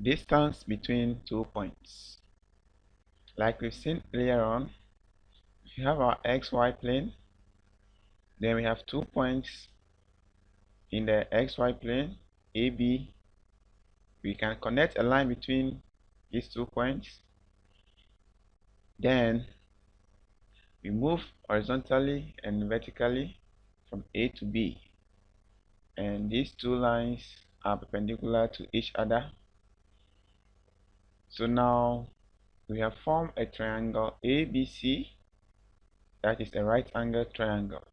distance between 2 points. Like we've seen earlier on, if you have our xy plane, then we have 2 points in the xy plane, AB. We can connect a line between these 2 points. Then we move horizontally and vertically from A to B. And these 2 lines are perpendicular to each other. So now we have formed a triangle ABC, that is a right angle triangle,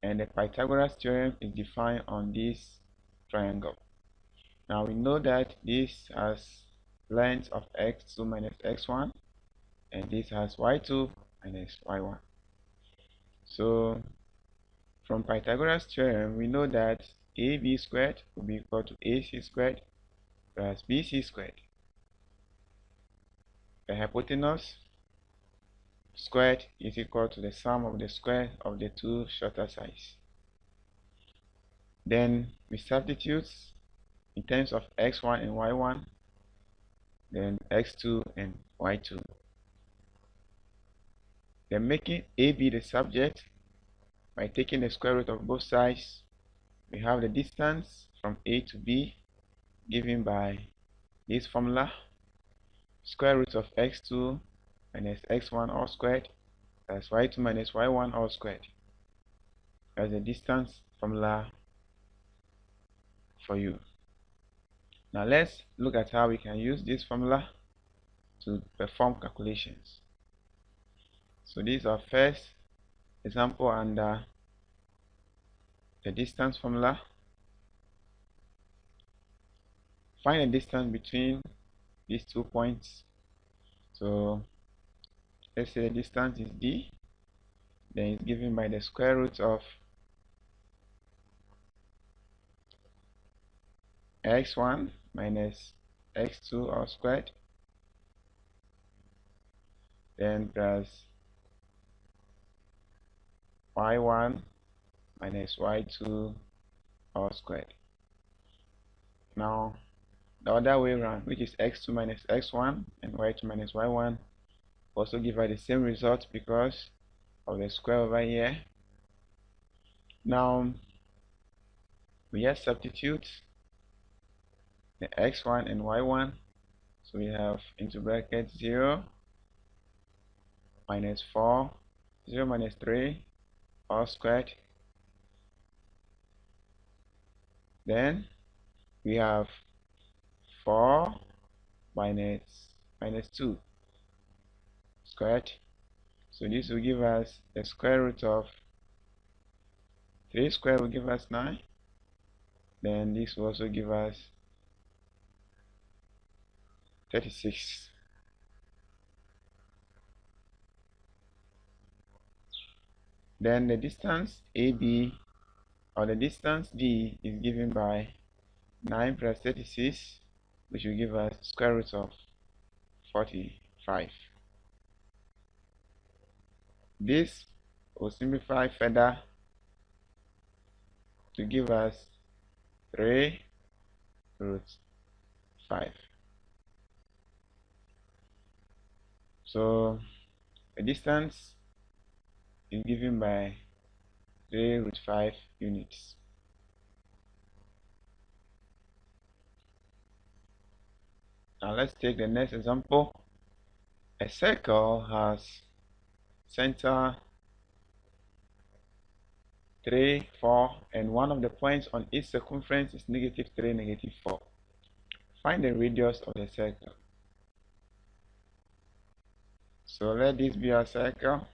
and the Pythagoras theorem is defined on this triangle. Now we know that this has length of x2 minus x1, and this has y2 minus y1. So from Pythagoras theorem, we know that AB squared will be equal to AC squared plus BC squared. The hypotenuse squared is equal to the sum of the square of the 2 shorter sides. Then we substitute in terms of x1 and y1, then x2 and y2. Then making AB the subject, by taking the square root of both sides, we have the distance from A to B given by this formula: square root of x2 minus x1 all squared plus y2 minus y1 all squared. That's the distance formula for you. Now let's look at how we can use this formula to perform calculations. So this is our first example under the distance formula. Find the distance between these 2 points. So let's say the distance is d, then it's given by the square root of x1 minus x2 all squared, then plus y1 minus y2 all squared. Now the other way around, which is x2 minus x1 and y2 minus y1, also give us the same result because of the square over here. Now we just substitute the x1 and y1. So we have into bracket 0 minus 4, 0 minus 3 all squared. Then we have 4 minus 2 squared. So this will give us the square root of 3 squared will give us 9. Then this will also give us 36. Then the distance AB, or the distance D, is given by 9 plus 36, which will give us square root of 45. This will simplify further to give us 3 root 5. So the distance is given by 3 root 5 units. Now let's take the next example. A circle has center 3, 4, and one of the points on its circumference is -3, -4. Find the radius of the circle. So let this be our circle.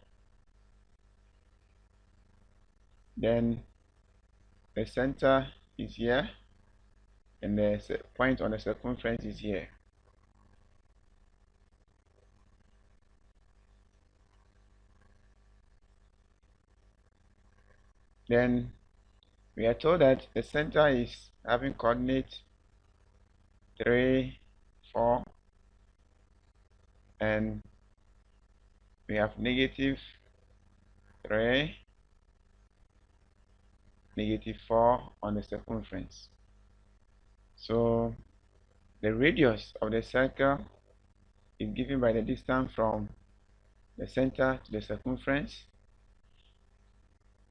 Then the center is here, and the point on the circumference is here. Then we are told that the center is having coordinate 3, 4, and we have -3, -4 on the circumference. So The radius of the circle is given by the distance from the center to the circumference.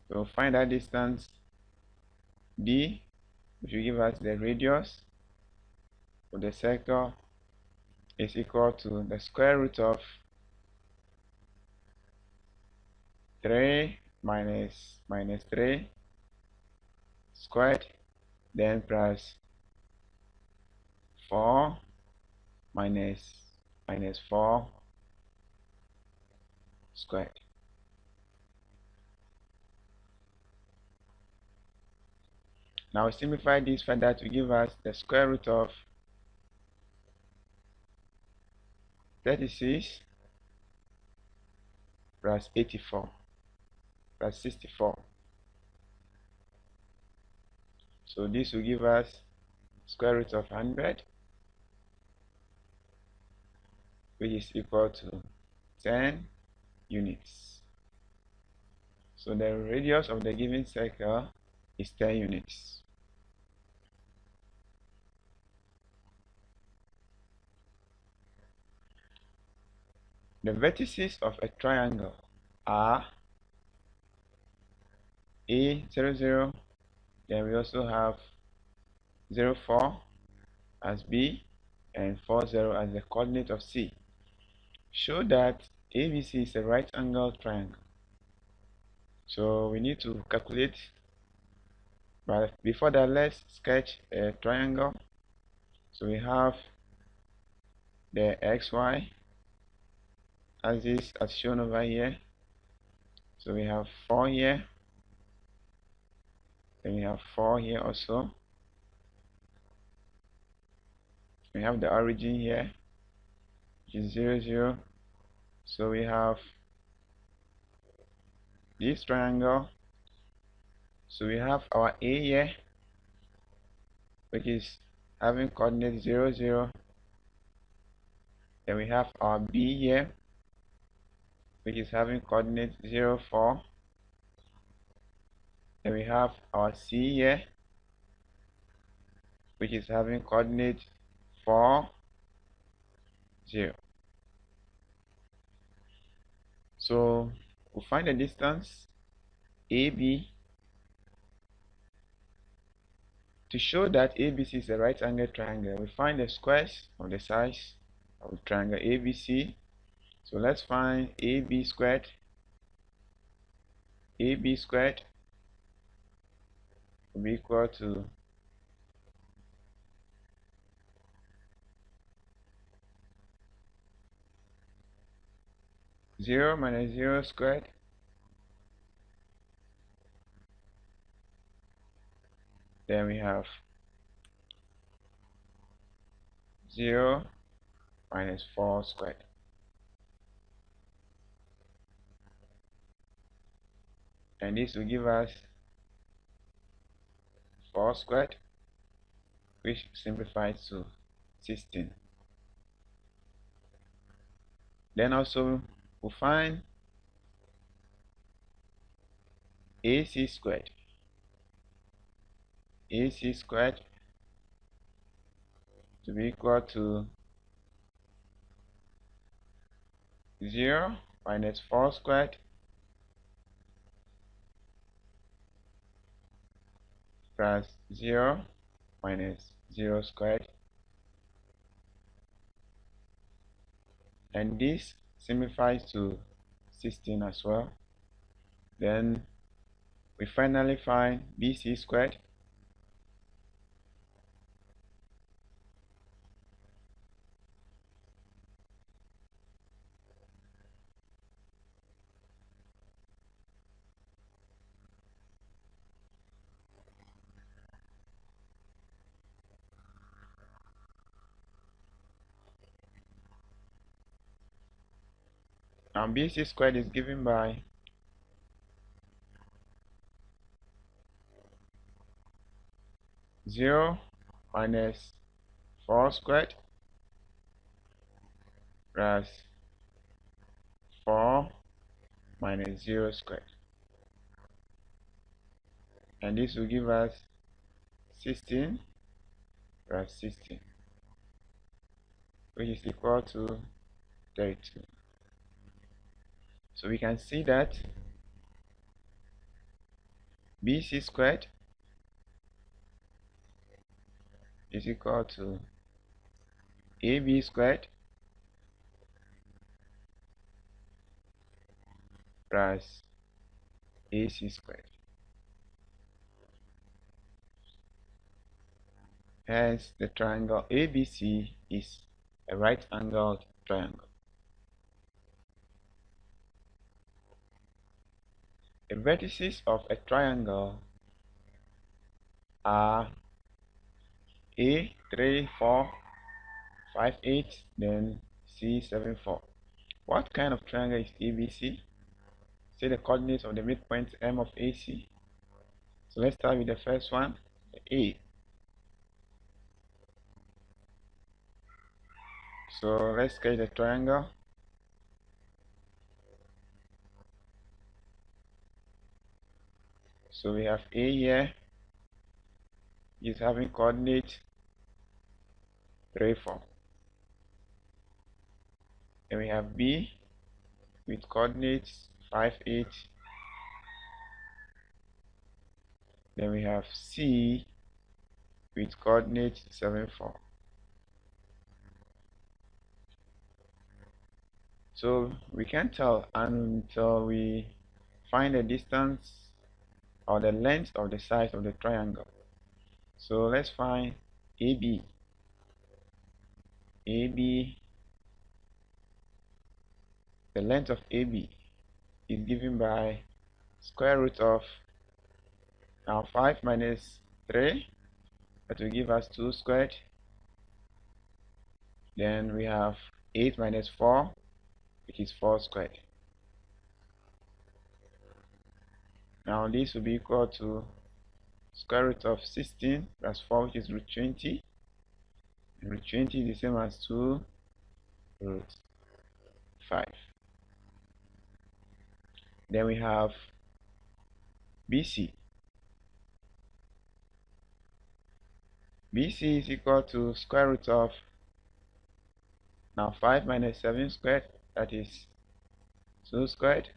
So find that distance d, which will give us the radius of the circle, is equal to the square root of 3 minus 3 squared, then plus 4 minus 4 squared. Now simplify this further to give us the square root of 36 plus 84 plus 64. So this will give us square root of 100, which is equal to 10 units. So the radius of the given circle is 10 units. The vertices of a triangle are A00, then we also have 04 as B and 40 as the coordinate of C. Show that ABC is a right angle triangle. So we need to calculate, but before that let's sketch a triangle. So we have the XY axis as shown over here. So we have 4 here, then we have 4 here also. We have the origin here, which is 0, 0. So we have this triangle. So we have our A here, which is having coordinate 0, 0. Then we have our B here, which is having coordinate 0, 4. Then we have our C here, which is having coordinate 4, 0. So we'll find the distance AB. To show that ABC is a right angle triangle, we find the squares of the sides of the triangle ABC. So let's find AB squared. AB squared will be equal to 0 minus 0 squared then we have 0 minus 4 squared. And this will give us 4 squared, which simplifies to 16. Then also we'll find AC squared. AC squared to be equal to 0 minus 4 squared plus 0 minus 0 squared, and this simplifies to 16 as well. Then we finally find BC squared. Now BC squared is given by zero minus 4 squared plus 4 minus 0 squared, and this will give us 16 plus 16. which is equal to 32. So we can see that BC squared is equal to AB squared plus AC squared. Hence, the triangle ABC is a right-angled triangle. The vertices of a triangle are A 3, 4, 5, 8, then C 7, 4. What kind of triangle is ABC? Say the coordinates of the midpoint M of AC. So let's start with the first one, A. So let's sketch the triangle. So we have A here, is having coordinate 3, 4. Then we have B with coordinates 5, 8. Then we have C with coordinates 7, 4. So we can't tell until we find the distance or the length of the sides of the triangle. So let's find AB. AB, the length of AB is given by square root of now 5 minus 3, that will give us 2 squared. Then we have 8 minus 4, which is 4 squared. Now this will be equal to square root of 16 plus 4, which is root 20. And root 20 is the same as 2 root 5. Then we have BC. BC is equal to square root of now 5 minus 7 squared, that is 2 squared.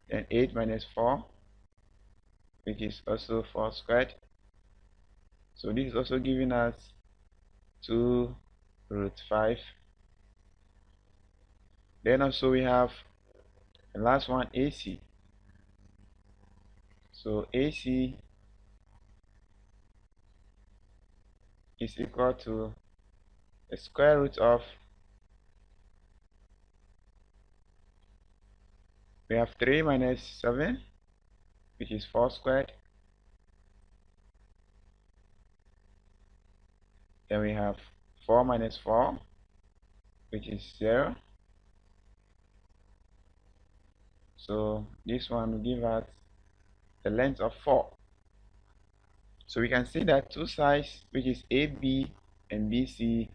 Then 8 minus 4, which is also 4 squared. So this is also giving us 2 root 5. Then also we have the last one, AC. So AC is equal to the square root of, we have 3 minus 7, which is 4 squared. Then we have 4 minus 4, which is 0. So this one will give us the length of 4. So we can see that two sides, which is AB and BC,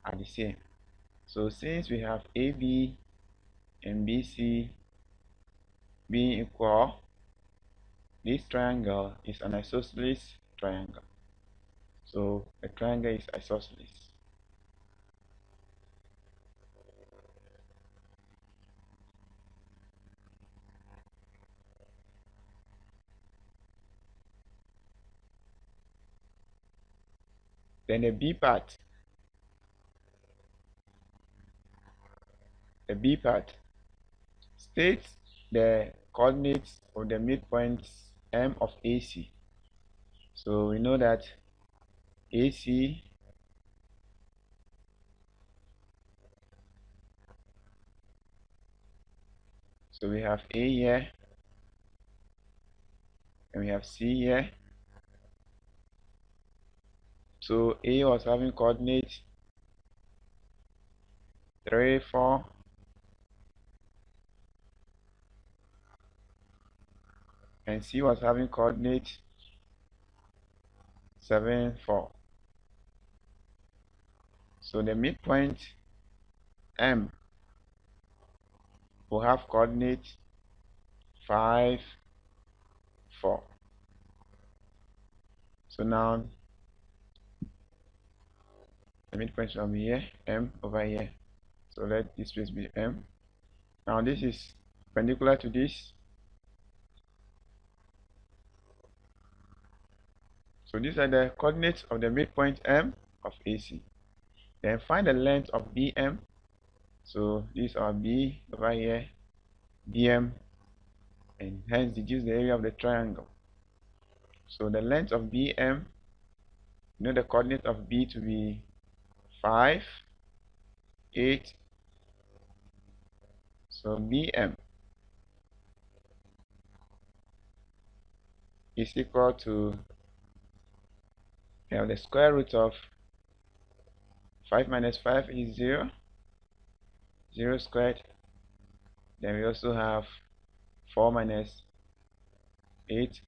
are the same. So since we have AB and BC being equal, this triangle is an isosceles triangle. So the triangle is isosceles. Then the B part. The B part states the coordinates of the midpoints M of AC. So we know that AC so we have A here and we have C here. So A was having coordinates 3, 4, and C was having coordinates 7, 4. So the midpoint M will have coordinates 5, 4. So now The midpoint shall be here, M over here. So let this place be M. Now this is perpendicular to this. So these are the coordinates of the midpoint M of AC. Then find the length of BM. So these are B over here, BM, and hence deduce the area of the triangle. So the length of BM, you know the coordinate of B to be 5, 8. So BM is equal to the square root of 5 minus 5 is 0, 0 squared. Then we also have 4 minus 8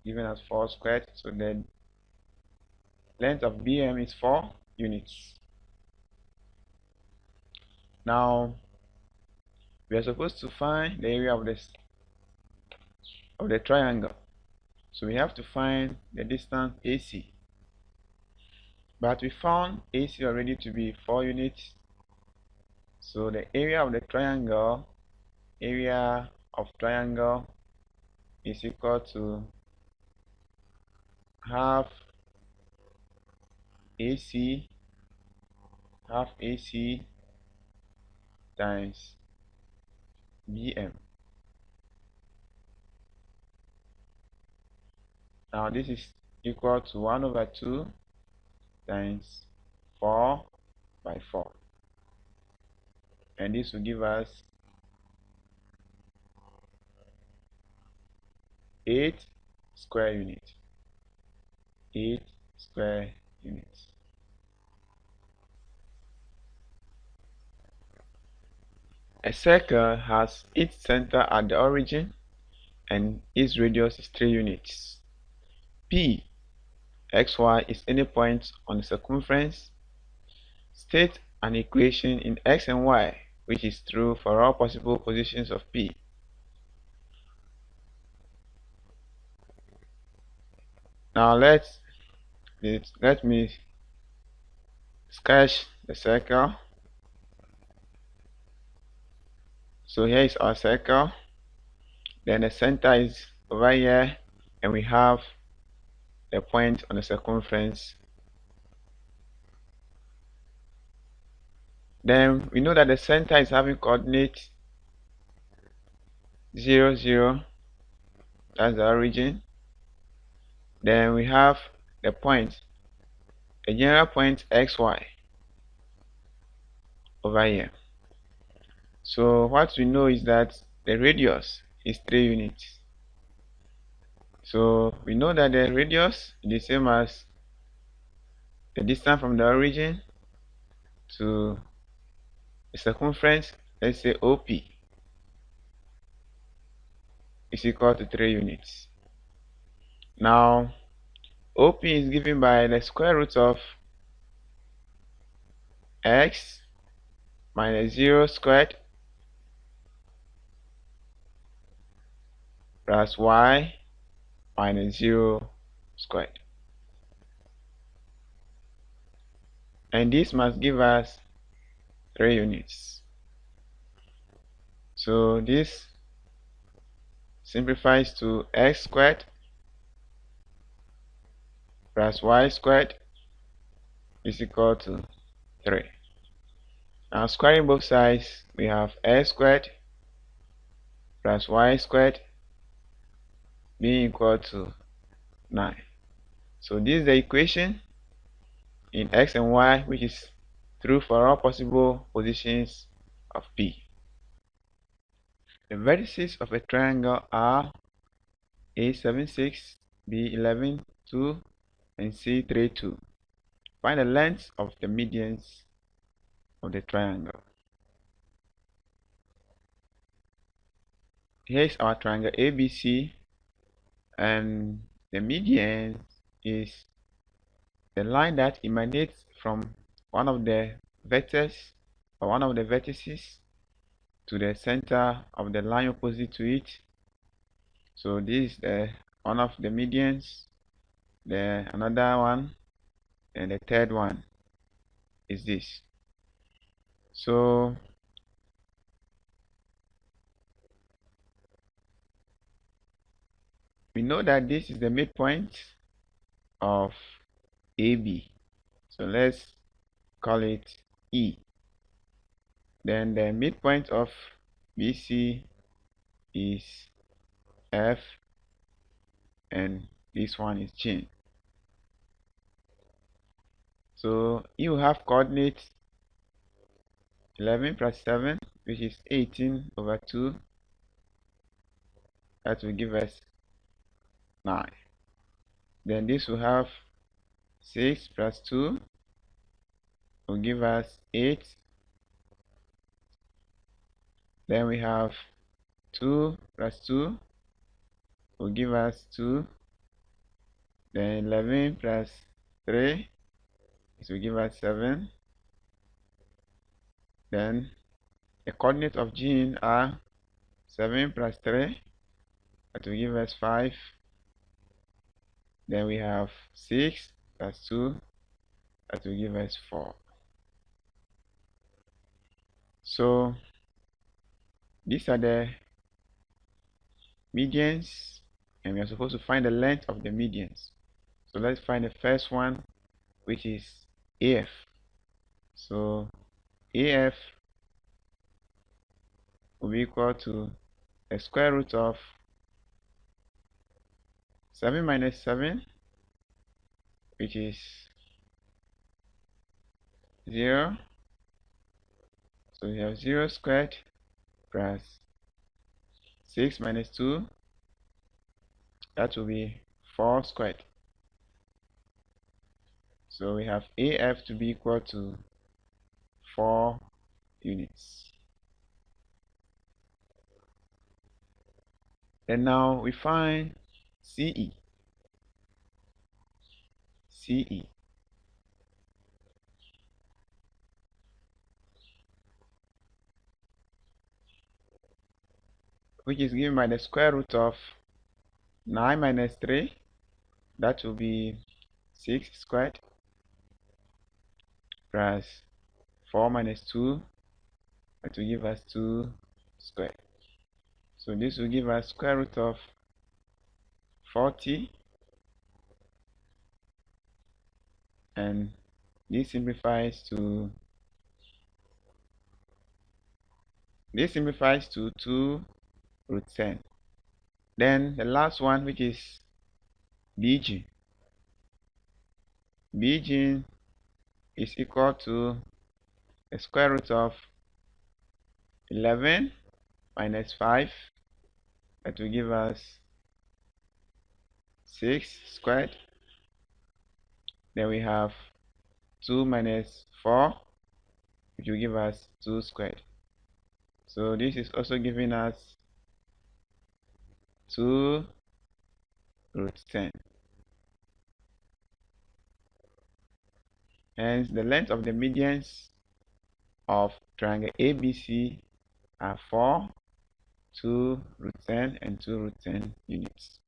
given as 4 squared. So the length of BM is 4 units. Now we are supposed to find the area of the triangle. So we have to find the distance AC. But we found AC already to be 4 units. So the area of the triangle, is equal to half AC times BM. Now this is equal to 1 over 2 times 4 by 4. And this will give us 8 square units. 8 square units. A circle has its center at the origin and its radius is 3 units. P, xy is any point on the circumference. State an equation in x and y which is true for all possible positions of P. Now let me sketch the circle. So here is our circle. Then the center is over here, and we have the point on the circumference. Then we know that the center is having coordinates 0, 0. That's the origin. Then we have the point, a general point xy over here. So what we know is that the radius is 3 units. So we know that the radius is the same as the distance from the origin to the circumference, let's say OP, is equal to 3 units. Now OP is given by the square root of x minus 0 squared plus y minus 0 squared. And this must give us 3 units. So this simplifies to x squared plus y squared is equal to 3. Now squaring both sides, we have x squared plus y squared being equal to 9. So this is the equation in x and y which is true for all possible positions of P. The vertices of a triangle are A76, B11, 2, and C3, 2. Find the length of the medians of the triangle. Here is our triangle ABC, and the median is the line that emanates from one of the vertices or one of the vertices to the center of the line opposite to it. So this is one of the medians, another one, and the third one. is this. So we know that this is the midpoint of AB. So let's call it E. Then the midpoint of BC is F, and this one is G. So you have coordinates 11 plus 7, which is 18 over 2. That will give us 9. Then this will have 6 plus 2 will give us 8. Then we have 2 plus 2 will give us 2. Then 11 plus 3, this will give us 7. Then the coordinates of G are 7 plus 3, that will give us 5. Then we have 6 plus 2, that will give us 4. So these are the medians, and we are supposed to find the length of the medians. So let's find the first one, which is AF. So AF will be equal to the square root of 7 minus 7, which is 0. So we have 0 squared plus 6 minus 2, that will be 4 squared. So we have AF to be equal to 4 units. And now we find CE. CE. Which is given by the square root of 9 minus 3, that will be 6 squared, plus 4 minus 2, that will give us 2 squared. So this will give us square root of 40, and this simplifies to 2 root 10. Then the last one, which is BG. BG is equal to the square root of 11 minus 5, that will give us 6 squared. Then we have 2 minus 4, which will give us 2 squared. So this is also giving us 2 root 10. Hence the length of the medians of triangle ABC are 4, 2 root 10, and 2 root 10 units.